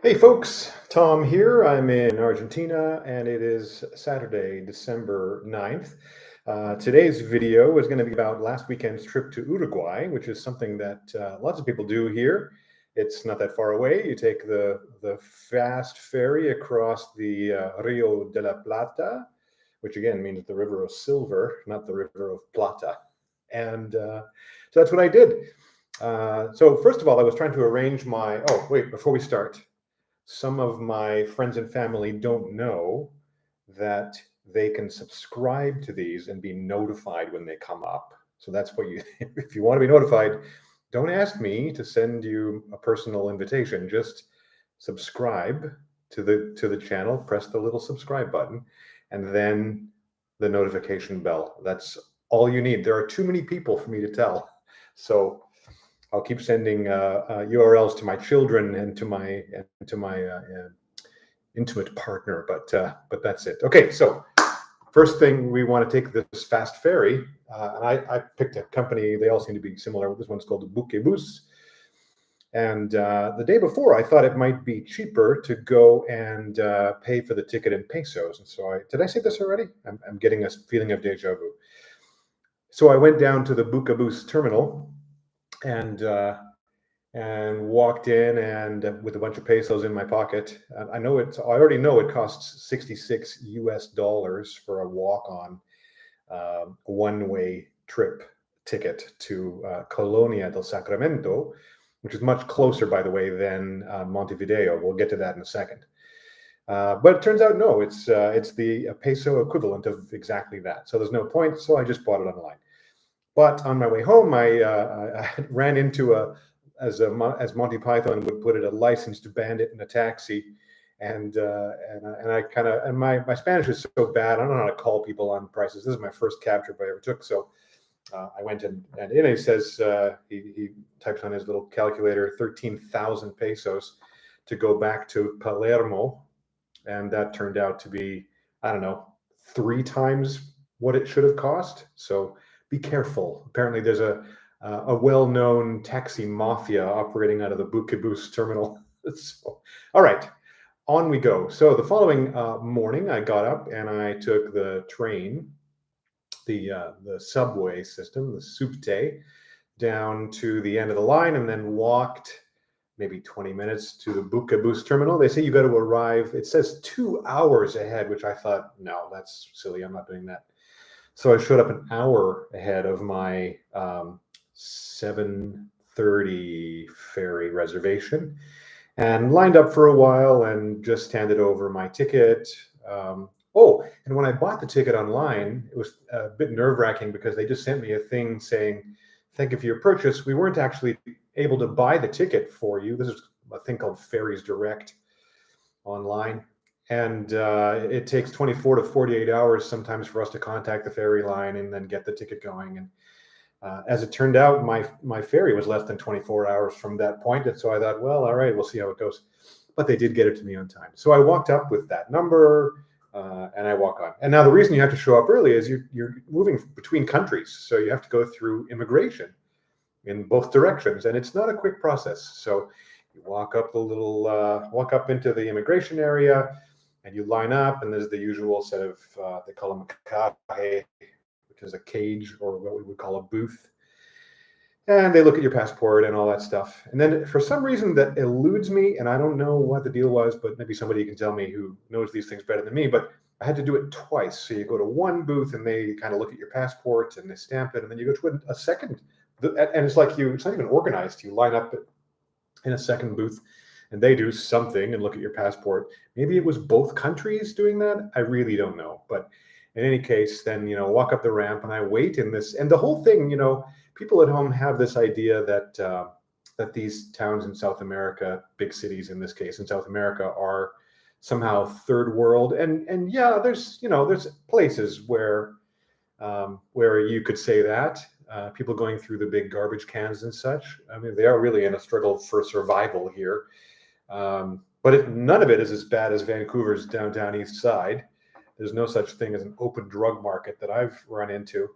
Hey folks, Tom here. I'm in Argentina and it is Saturday, December 9th. Today's video is going to be about last weekend's trip to Uruguay, which is something that lots of people do here. It's not that far away. You take the fast ferry across the Rio de la Plata, which again means the river of silver, not the river of plata. And so that's what I did. So first of all, I was trying to arrange my, oh, wait, before we start, some of my friends and family don't know that they can subscribe to these and be notified when they come up. So that's what you, if you want to be notified, don't ask me to send you a personal invitation. Just subscribe to the channel, press the little subscribe button, and then the notification bell. That's all you need. There are too many people for me to tell. So I'll keep sending URLs to my children and to my intimate partner, but that's it. Okay, so first thing, we want to take this fast ferry, and I picked a company. They all seem to be similar. This one's called the Buquebus. And the day before, I thought it might be cheaper to go and pay for the ticket in pesos. And so did I say this already? I'm getting a feeling of deja vu. So I went down to the Buquebus terminal and walked in and with a bunch of pesos in my pocket. I already know it costs $66 for a walk-on one-way trip ticket to Colonia del Sacramento, which is much closer, by the way, than Montevideo. We'll get to that in a second. But it turns out, no, it's the peso equivalent of exactly that. So there's no point. So I just bought it online. But on my way home, I ran into as Monty Python would put it, a licensed bandit in a taxi, and my Spanish is so bad, I don't know how to call people on prices. This is my first cab trip I ever took, so I went and he says he types on his little calculator 13,000 pesos to go back to Palermo, and that turned out to be, I don't know, 3 times what it should have cost. So be careful. Apparently there's a well-known taxi mafia operating out of the Buquebus terminal. So, all right, on we go. So the following morning, I got up and I took the train, the subway system, the subte, down to the end of the line, and then walked maybe 20 minutes to the Buquebus terminal. They say you got to arrive, it says 2 hours ahead, which I thought, no, that's silly. I'm not doing that. So I showed up an hour ahead of my 7:30 ferry reservation and lined up for a while and just handed over my ticket. And when I bought the ticket online, it was a bit nerve-wracking because they just sent me a thing saying, thank you for your purchase. We weren't actually able to buy the ticket for you. This is a thing called Ferries Direct online. And it takes 24 to 48 hours sometimes for us to contact the ferry line and then get the ticket going. And as it turned out, my ferry was less than 24 hours from that point. And so I thought, well, all right, we'll see how it goes. But they did get it to me on time. So I walked up with that number and I walk on. And now the reason you have to show up early is you're moving between countries. So you have to go through immigration in both directions. And it's not a quick process. So you walk up into the immigration area, and you line up, and there's the usual set of, they call them caje, which is a cage, or what we would call a booth. And they look at your passport and all that stuff. And then for some reason that eludes me, and I don't know what the deal was, but maybe somebody can tell me who knows these things better than me, but I had to do it twice. So you go to one booth and they kind of look at your passport and they stamp it, and then you go to a second, and it's like it's not even organized. You line up in a second booth, and they do something and look at your passport. Maybe it was both countries doing that. I really don't know. But in any case, then, walk up the ramp and I wait in this. And the whole thing, people at home have this idea that that these towns in South America, big cities in this case in South America, are somehow third world. And yeah, there's places where you could say that. People going through the big garbage cans and such. I mean, they are really in a struggle for survival here. But none of it is as bad as Vancouver's downtown east side. There's no such thing as an open drug market that I've run into.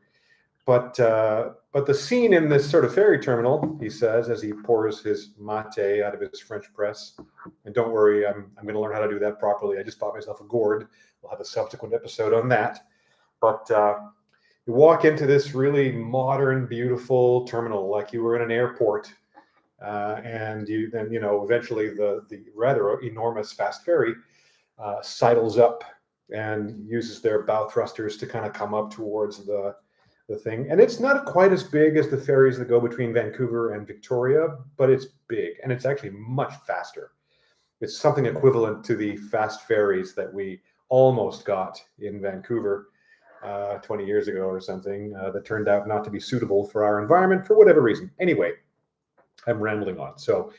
But the scene in this sort of ferry terminal, he says, as he pours his mate out of his French press, and don't worry, I'm going to learn how to do that properly. I just bought myself a gourd. We'll have a subsequent episode on that. But you walk into this really modern, beautiful terminal, like you were in an airport, and then eventually the rather enormous fast ferry sidles up and uses their bow thrusters to kind of come up towards the thing. And it's not quite as big as the ferries that go between Vancouver and Victoria, but it's big, and it's actually much faster. It's something equivalent to the fast ferries that we almost got in Vancouver 20 years ago or something, that turned out not to be suitable for our environment for whatever reason. Anyway, I'm rambling on. So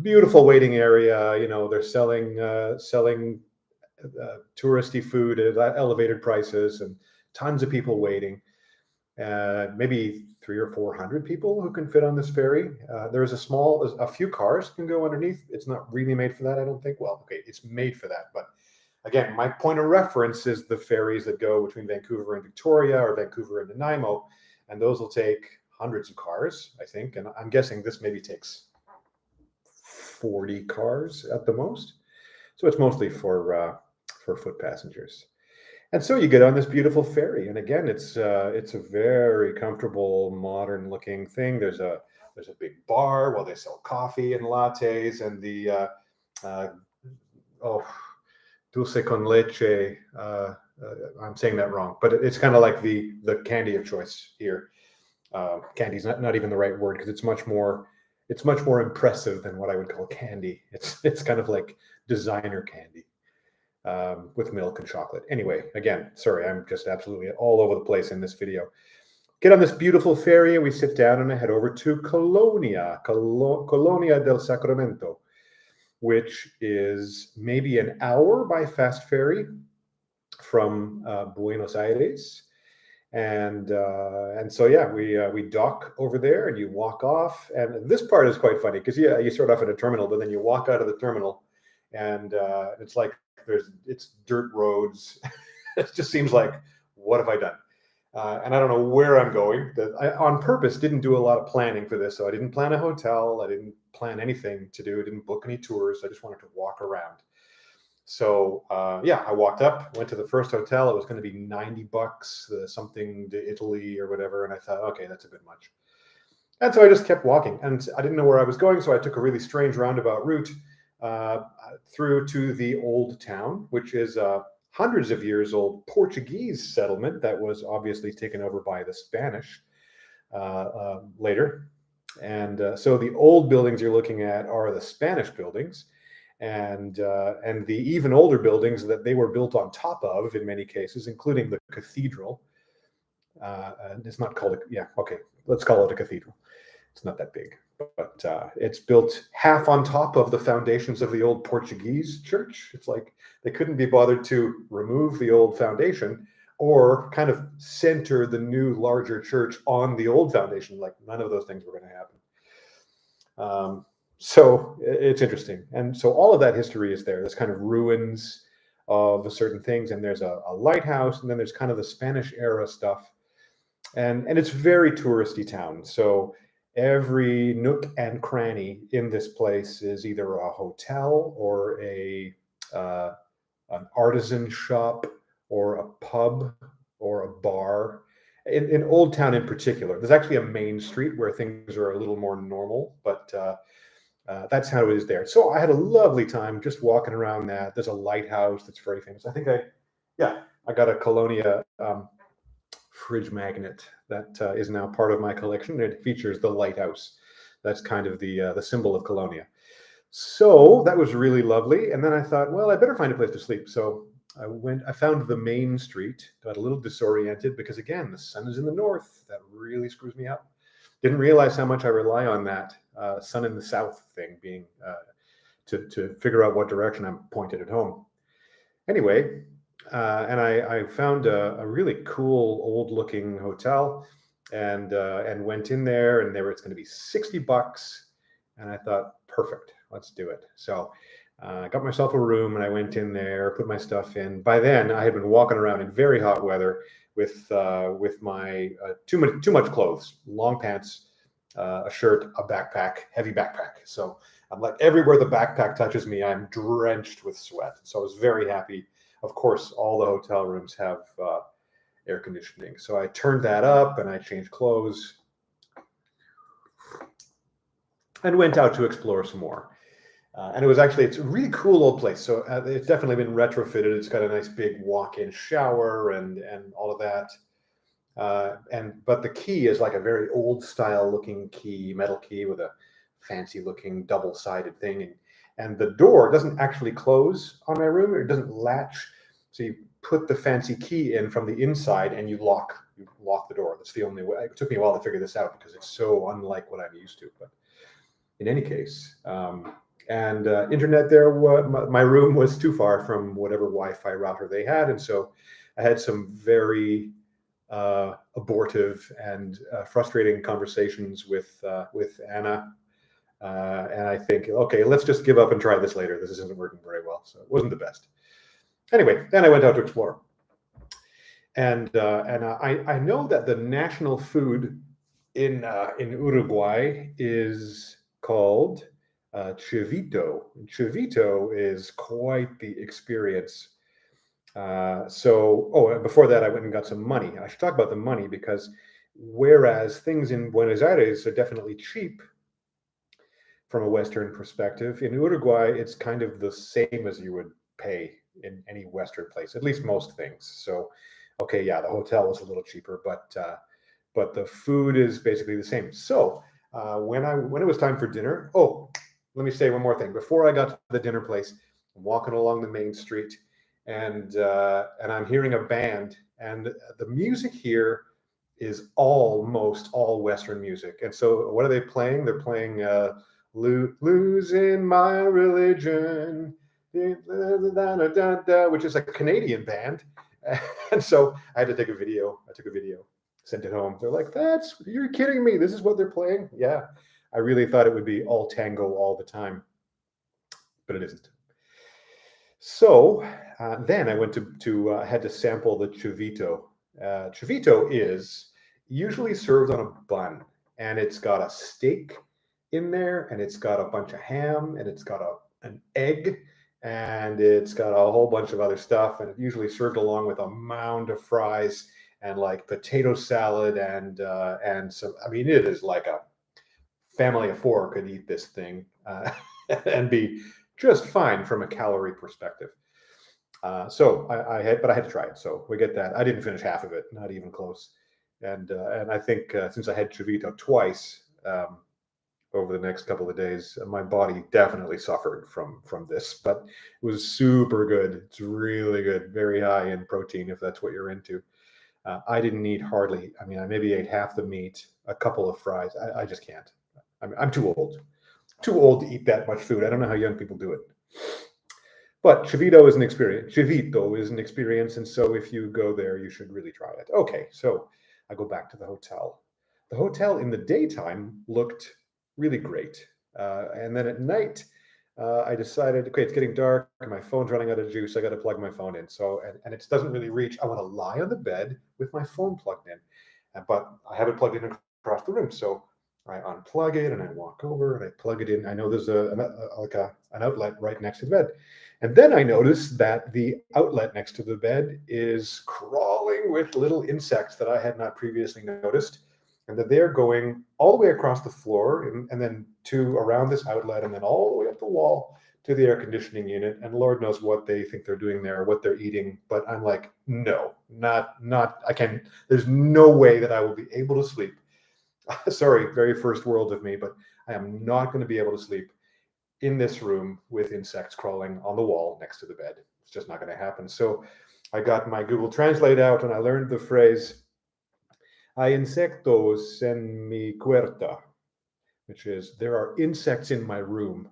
beautiful waiting area. They're selling touristy food at elevated prices, and tons of people waiting. Maybe 300 or 400 people who can fit on this ferry. There's a few cars can go underneath. It's not really made for that, I don't think. Well, okay, it's made for that, but again, my point of reference is the ferries that go between Vancouver and Victoria, or Vancouver and Nanaimo, and those will take hundreds of cars, I think. And I'm guessing this maybe takes 40 cars at the most. So it's mostly for foot passengers. And so you get on this beautiful ferry, and again, it's a very comfortable, modern-looking thing. There's a big bar while they sell coffee and lattes, and the dulce con leche. I'm saying that wrong, but it's kind of like the candy of choice here. Candy's not even the right word, because it's much more impressive than what I would call candy. It's kind of like designer candy. With milk and chocolate. Anyway, again, sorry, I'm just absolutely all over the place in this video. Get on this beautiful ferry, and we sit down and I head over to Colonia del Sacramento, which is maybe an hour by fast ferry from Buenos Aires. And so yeah, we dock over there, and you walk off. And this part is quite funny, because you start off at a terminal, but then you walk out of the terminal, and it's like it's dirt roads. It just seems like, what have I done? And I don't know where I'm going. I on purpose didn't do a lot of planning for this, so I didn't plan a hotel. I didn't plan anything to do. I didn't book any tours. I just wanted to walk around. So yeah, I walked up, went to the first hotel. It was going to be $90, something to Italy or whatever, and I thought, okay, that's a bit much. And so I just kept walking, and I didn't know where I was going, so I took a really strange roundabout route through to the old town, which is a hundreds of years old Portuguese settlement that was obviously taken over by the Spanish later. And so the old buildings you're looking at are the Spanish buildings, and the even older buildings that they were built on top of in many cases, including the cathedral. And it's not called let's call it a cathedral. It's not that big, but it's built half on top of the foundations of the old Portuguese church. It's like they couldn't be bothered to remove the old foundation or kind of center the new larger church on the old foundation. Like, none of those things were going to happen. So it's interesting. And so all of that history is there. There's kind of ruins of certain things, and there's a lighthouse, and then there's kind of the Spanish era stuff. And it's very touristy town. So every nook and cranny in this place is either a hotel or an artisan shop or a pub or a bar. In Old Town in particular, there's actually a main street where things are a little more normal, but that's how it is there. So I had a lovely time just walking around that. There's a lighthouse that's very famous. I think I got a Colonia fridge magnet that is now part of my collection. It features the lighthouse. That's kind of the symbol of Colonia. So that was really lovely. And then I thought, well, I better find a place to sleep. So I found the main street, got a little disoriented because, again, the sun is in the north. That really screws me up. Didn't realize how much I rely on that sun in the south thing being to figure out what direction I'm pointed at home. Anyway, and I found a really cool old-looking hotel, and went in there, and it's going to be $60, and I thought, perfect, let's do it. So Got myself a room and I went in there, put my stuff in. By then, I had been walking around in very hot weather with my too much clothes, long pants, a shirt, a backpack, heavy backpack. So I'm like everywhere the backpack touches me, I'm drenched with sweat. So I was very happy. Of course, all the hotel rooms have air conditioning. So I turned that up and I changed clothes and went out to explore some more. And it's a really cool old place. So it's definitely been retrofitted. It's got a nice big walk-in shower and all of that. But the key is like a very old style looking key, metal key with a fancy looking double-sided thing. And the door doesn't actually close on my room. It doesn't latch. So you put the fancy key in from the inside and you lock the door. That's the only way. It took me a while to figure this out because it's so unlike what I'm used to. But in any case, internet there, my room was too far from whatever Wi-Fi router they had. And so I had some very abortive and frustrating conversations with Anna. And I think, okay, let's just give up and try this later. This isn't working very well. So it wasn't the best. Anyway, then I went out to explore. And I know that the national food in Uruguay is called chivito. Chivito is quite the experience. Before that, I went and got some money. I should talk about the money because whereas things in Buenos Aires are definitely cheap from a Western perspective, in Uruguay, it's kind of the same as you would pay in any Western place, at least most things. So, okay, yeah, the hotel was a little cheaper, but the food is basically the same. So when it was time for dinner, let me say one more thing. Before I got to the dinner place, I'm walking along the main street, and I'm hearing a band, and the music here is almost all Western music. And so what are they playing? They're playing Losing My Religion, which is a Canadian band. And so I had to take a video. I took a video, sent it home. They're like, you're kidding me. This is what they're playing? Yeah. I really thought it would be all tango all the time, but it isn't. So then I went had to sample the chivito. Chivito is usually served on a bun, and it's got a steak in there, and it's got a bunch of ham, and it's got an egg, and it's got a whole bunch of other stuff, and it's usually served along with a mound of fries and like potato salad and some. I mean, it is like a family of four could eat this thing and be just fine from a calorie perspective. So I had to try it. So we get that. I didn't finish half of it, not even close. And I think since I had chivito twice over the next couple of days, my body definitely suffered from this. But it was super good. It's really good, very high in protein if that's what you're into. I didn't eat hardly. I mean, I maybe ate half the meat, a couple of fries. I just can't. I'm too old to eat that much food. I don't know how young people do it. But chivito is an experience. And so if you go there, you should really try it. Okay, so I go back to the hotel. The hotel in the daytime looked really great. And then at night, I decided, okay, it's getting dark. My phone's running out of juice. I got to plug my phone in. So, and it doesn't really reach. I want to lie on the bed with my phone plugged in. But I have it plugged in across the room. So I unplug it and I walk over and I plug it in. I know there's an outlet right next to the bed. And then I noticed that the outlet next to the bed is crawling with little insects that I had not previously noticed, and that they're going all the way across the floor and then around this outlet and then all the way up the wall to the air conditioning unit. And Lord knows what they think they're doing there, what they're eating. But I'm like, no, not, I can't, there's no way that I will be able to sleep. Sorry, very first world of me, but I am not going to be able to sleep in this room with insects crawling on the wall next to the bed. It's just not going to happen. So I got my Google Translate out and I learned the phrase, hay insectos en mi cuarta, which is, there are insects in my room,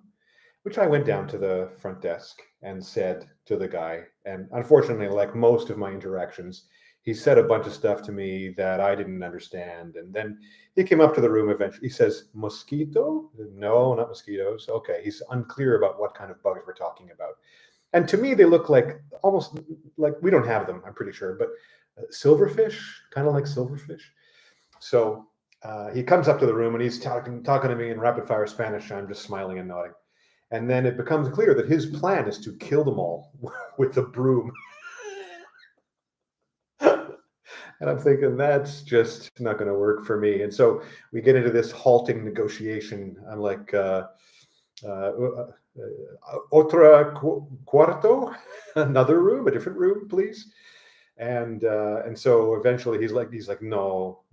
which I went down to the front desk and said to the guy. And unfortunately, like most of my interactions, he said a bunch of stuff to me that I didn't understand. And then he came up to the room eventually. He says, mosquito? No, not mosquitoes. Okay. He's unclear about what kind of bugs we're talking about. And to me, they look like almost like we don't have them, I'm pretty sure, but silverfish, kind of like silverfish. So he comes up to the room and he's talking to me in rapid fire Spanish. I'm just smiling and nodding. And then it becomes clear that his plan is to kill them all with a broom. And I'm thinking, that's just not going to work for me. And so we get into this halting negotiation. I'm like, otra cuarto, another room, a different room, please. And so eventually he's like, no.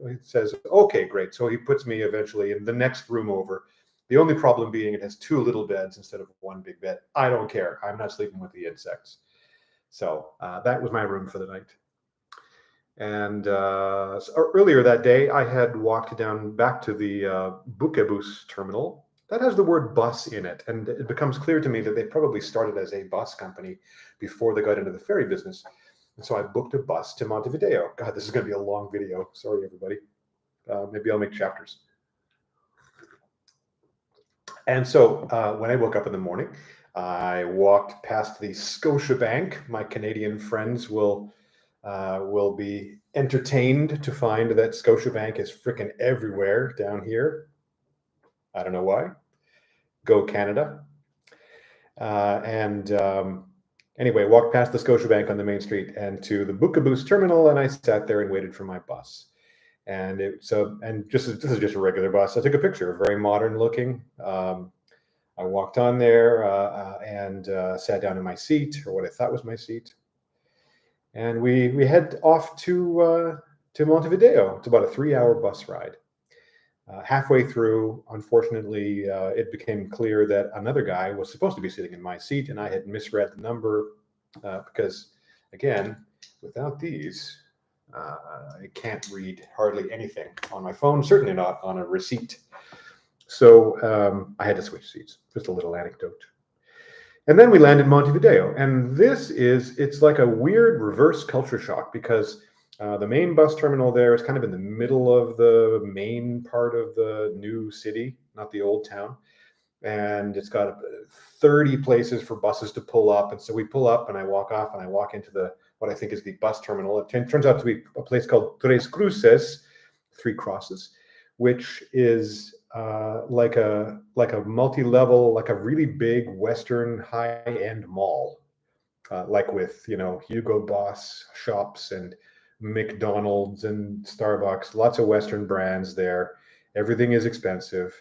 He says, okay, great. So he puts me eventually in the next room over. The only problem being it has two little beds instead of one big bed. I don't care. I'm not sleeping with the insects. So that was my room for the night. And so earlier that day, I had walked down back to the Buquebus terminal. That has the word bus in it. And it becomes clear to me that they probably started as a bus company before they got into the ferry business. And so I booked a bus to Montevideo. God, this is going to be a long video. Sorry, everybody. Maybe I'll make chapters. And so when I woke up in the morning, I walked past the Scotiabank. My Canadian friends will be entertained to find that Scotiabank is freaking everywhere down here. I don't know why. Go Canada. Anyway, walked past the Scotiabank on the main street and to the Buquebus terminal, and I sat there and waited for my bus. And this is just a regular bus. I took a picture, very modern looking. I walked on there and sat down in my seat, or what I thought was my seat. And we head off to Montevideo. It's about a 3-hour bus ride. Halfway through, unfortunately, it became clear that another guy was supposed to be sitting in my seat, and I had misread the number because, again, without these, I can't read hardly anything on my phone, certainly not on a receipt. So I had to switch seats. Just a little anecdote. And then we landed in Montevideo, and it's like a weird reverse culture shock because the main bus terminal there is kind of in the middle of the main part of the new city, not the old town. And it's got 30 places for buses to pull up. And so we pull up and I walk off and I walk into what I think is the bus terminal. It turns out to be a place called Tres Cruces, 3 Crosses, which is like a multi-level, like a really big Western high-end mall, like with, Hugo Boss shops and McDonald's and Starbucks, lots of Western brands there. Everything is expensive.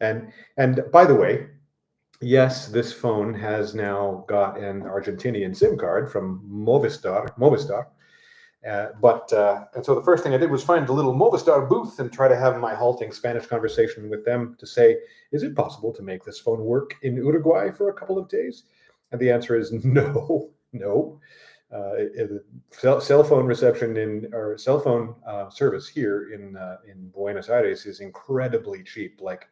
And by the way, yes, this phone has now got an Argentinian SIM card from Movistar. And so the first thing I did was find a little Movistar booth and try to have my halting Spanish conversation with them to say, is it possible to make this phone work in Uruguay for a couple of days? And the answer is no. Cell phone reception or cell phone service here in Buenos Aires is incredibly cheap. Like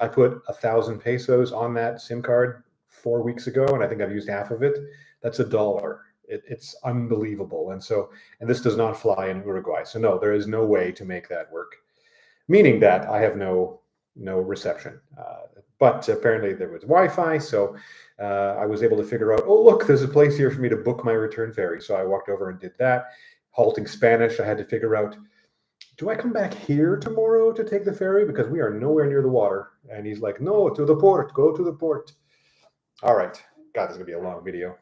I put 1,000 pesos on that SIM card 4 weeks ago, and I think I've used half of it. That's $1. It's unbelievable. And this does not fly in Uruguay. So no, there is no way to make that work, meaning that I have no reception. But apparently there was Wi-Fi. So I was able to figure out, oh, look, there's a place here for me to book my return ferry. So I walked over and did that. Halting Spanish, I had to figure out, do I come back here tomorrow to take the ferry? Because we are nowhere near the water. And he's like, no, to the port, go to the port. All right. God, this is going to be a long video.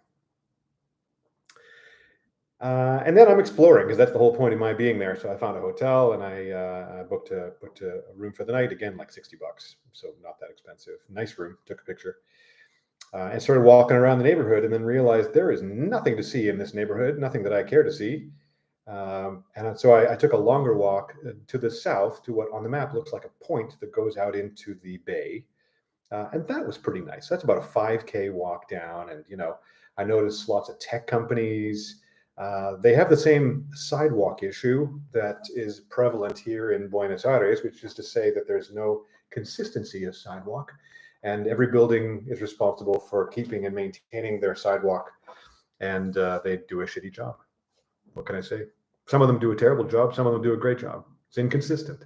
And then I'm exploring because that's the whole point of my being there. So I found a hotel and I booked a room for the night. Again, like $60, so not that expensive. Nice room. Took a picture and started walking around the neighborhood, and then realized there is nothing to see in this neighborhood. Nothing that I care to see. And so I took a longer walk to the south to what on the map looks like a point that goes out into the bay. And that was pretty nice. That's about a 5K walk down. And, I noticed lots of tech companies. They have the same sidewalk issue that is prevalent here in Buenos Aires, which is to say that there's no consistency of sidewalk, and every building is responsible for keeping and maintaining their sidewalk, and they do a shitty job. What can I say? Some of them do a terrible job. Some of them do a great job. It's inconsistent.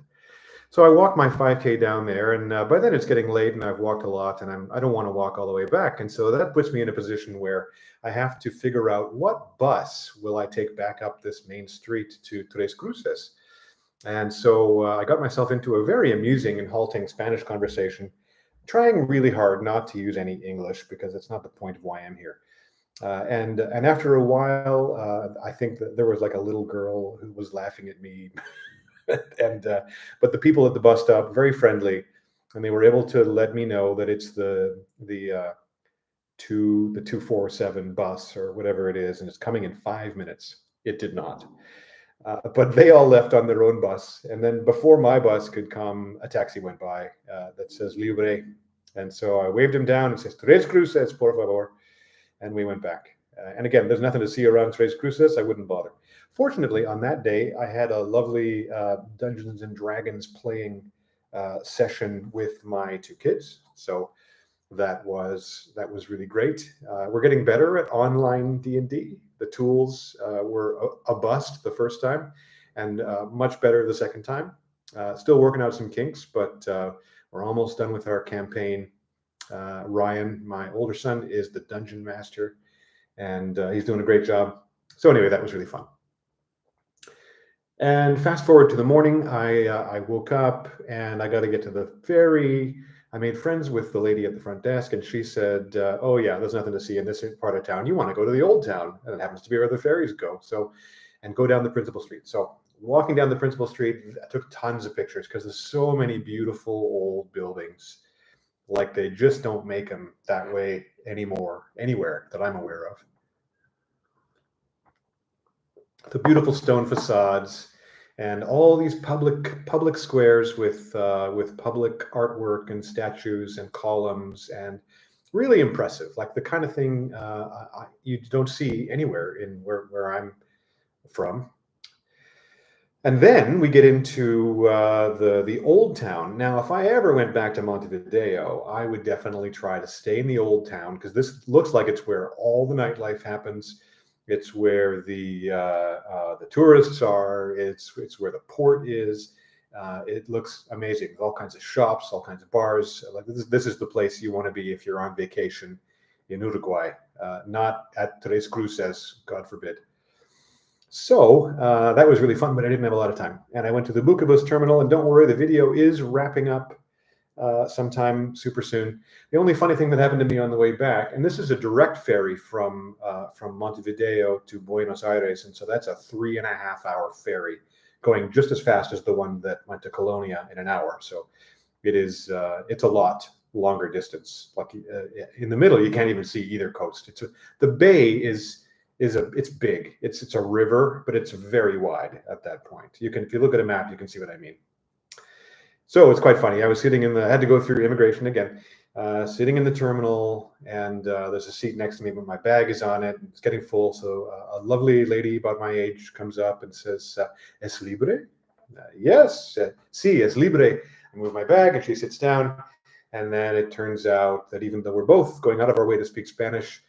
So I walked my 5K down there, and by then it's getting late, and I've walked a lot, and I don't want to walk all the way back. And so that puts me in a position where I have to figure out what bus will I take back up this main street to Tres Cruces. And so I got myself into a very amusing and halting Spanish conversation, trying really hard not to use any English because it's not the point of why I'm here. And after a while, I think that there was like a little girl who was laughing at me. And but the people at the bus stop very friendly, and they were able to let me know that it's the 247 bus or whatever it is, and it's coming in 5 minutes. It did not, but they all left on their own bus, and then before my bus could come, a taxi went by that says Libre, and so I waved him down and says Tres Cruces, por favor, and we went back. And again, there's nothing to see around Tres Cruces. I wouldn't bother. Fortunately, on that day, I had a lovely Dungeons and Dragons playing session with my two kids. So that was really great. We're getting better at online D&D. The tools were a bust the first time, and much better the second time. Still working out some kinks, but we're almost done with our campaign. Ryan, my older son, is the dungeon master, and he's doing a great job. So anyway, that was really fun. And fast forward to the morning, I woke up and I got to get to the ferry. I made friends with the lady at the front desk, and she said, oh yeah, there's nothing to see in this part of town. You want to go to the old town, and it happens to be where the ferries go. So, and go down the principal street. So walking down the principal street, I took tons of pictures because there's so many beautiful old buildings. Like they just don't make them that way anymore, anywhere that I'm aware of. The beautiful stone facades and all these public squares with public artwork and statues and columns, and really impressive, like the kind of thing you don't see anywhere in where I'm from. And then we get into the old town. Now, if I ever went back to Montevideo, I would definitely try to stay in the old town, because this looks like it's where all the nightlife happens. It's where the tourists are. It's where the port is. It looks amazing. All kinds of shops, all kinds of bars. Like this is the place you want to be if you're on vacation in Uruguay, not at Tres Cruces, God forbid. So that was really fun, but I didn't have a lot of time. And I went to the Bucabus terminal, and don't worry, the video is wrapping up sometime super soon. The only funny thing that happened to me on the way back, and this is a direct ferry from Montevideo to Buenos Aires, and so that's a 3.5-hour ferry going just as fast as the one that went to Colonia in an hour. So it's a lot longer distance. Like in the middle, you can't even see either coast. The bay is it's big. It's a river, but it's very wide at that point. If you look at a map, you can see what I mean. So it's quite funny. I was sitting I had to go through immigration again, sitting in the terminal, and there's a seat next to me, but my bag is on it. It's getting full. So a lovely lady about my age comes up and says, "Es libre?" Yes. Sí, es libre. I move my bag, and she sits down. And then it turns out that even though we're both going out of our way to speak Spanish,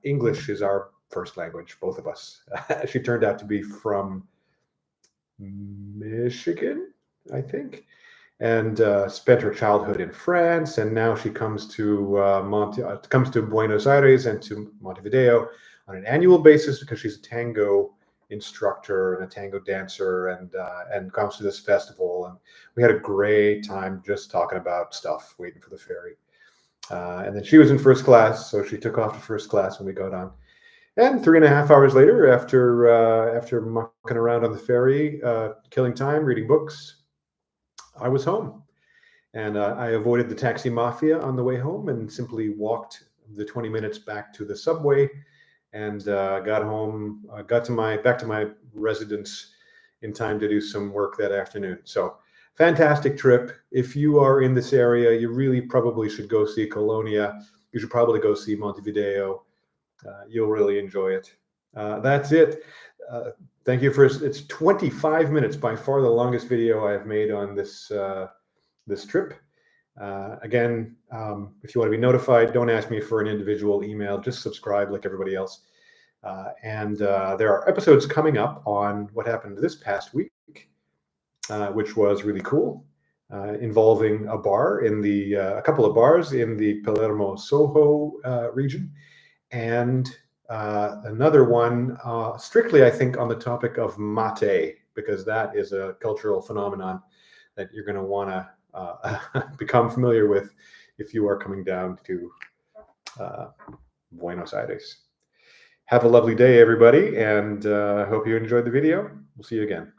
English is our first language, both of us. She turned out to be from Michigan, I think, and spent her childhood in France, and now she comes to Buenos Aires and to Montevideo on an annual basis because she's a tango instructor and a tango dancer, and comes to this festival. And we had a great time just talking about stuff, waiting for the ferry. And then she was in first class, so she took off to first class when we got on. And 3.5 hours later, after mucking around on the ferry, killing time, reading books, I was home. And I avoided the taxi mafia on the way home and simply walked the 20 minutes back to the subway, and got home, back to my residence in time to do some work that afternoon. So fantastic trip. If you are in this area, you really probably should go see Colonia. You should probably go see Montevideo. You'll really enjoy it. That's it. Thank you it's 25 minutes, by far the longest video I have made on this trip. Again, if you want to be notified, don't ask me for an individual email, just subscribe like everybody else. And there are episodes coming up on what happened this past week, which was really cool, involving a bar in a couple of bars in the Palermo Soho region, and another one strictly, I think, on the topic of mate, because that is a cultural phenomenon that you're going to want to become familiar with if you are coming down to Buenos Aires. Have a lovely day, everybody, and hope you enjoyed the video. We'll see you again.